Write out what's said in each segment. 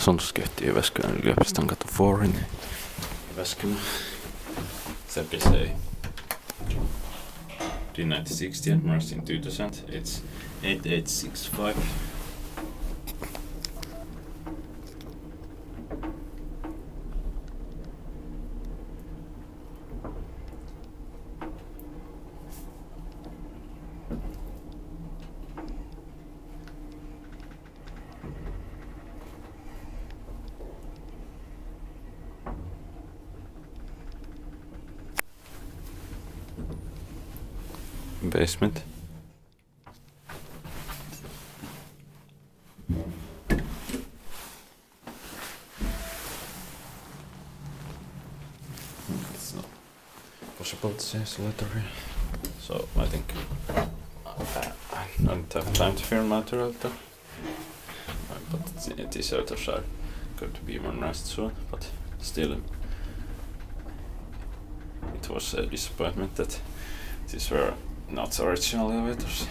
asuntoskehti Jyväskylän Yliopistonkatu 4 in Jyväskylä. Service D9060 and merged in 2000. It's 8865. Basement. It's not possible to say it's later here. So I think I don't have time to film material though. But these others are going to be modernized soon, but still it was a disappointment that these were not original elevators.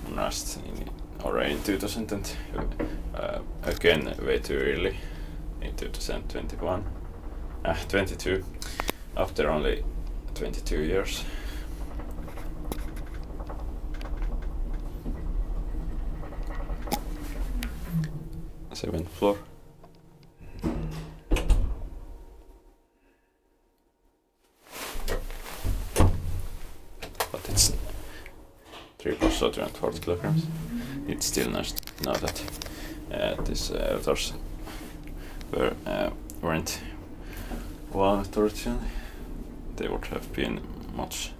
Modernized already in 2000 and again way too early in 2021. 22 after only 22 years. Seventh floor. But it's 3 plus 240 kilograms. It's still nice to know that these elevators weren't walnut originally. They would have been much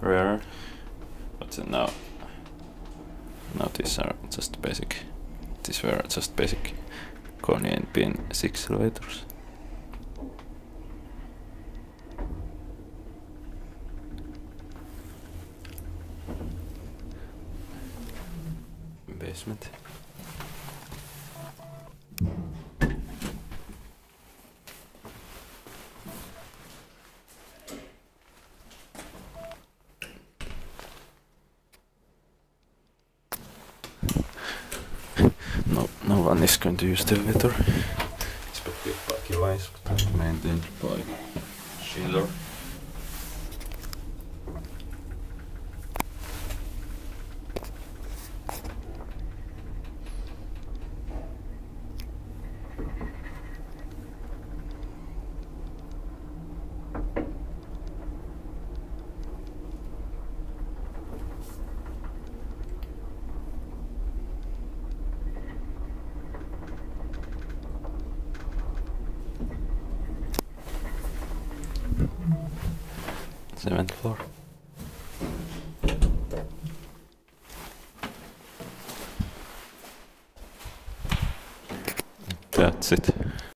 rarer. But now these are just basic. These were just basic Kone pin 6 elevators. Basement. No one is going to use the elevator. It's built by Yliopistonkatu, maintained by Schiller. Seventh floor. That's it.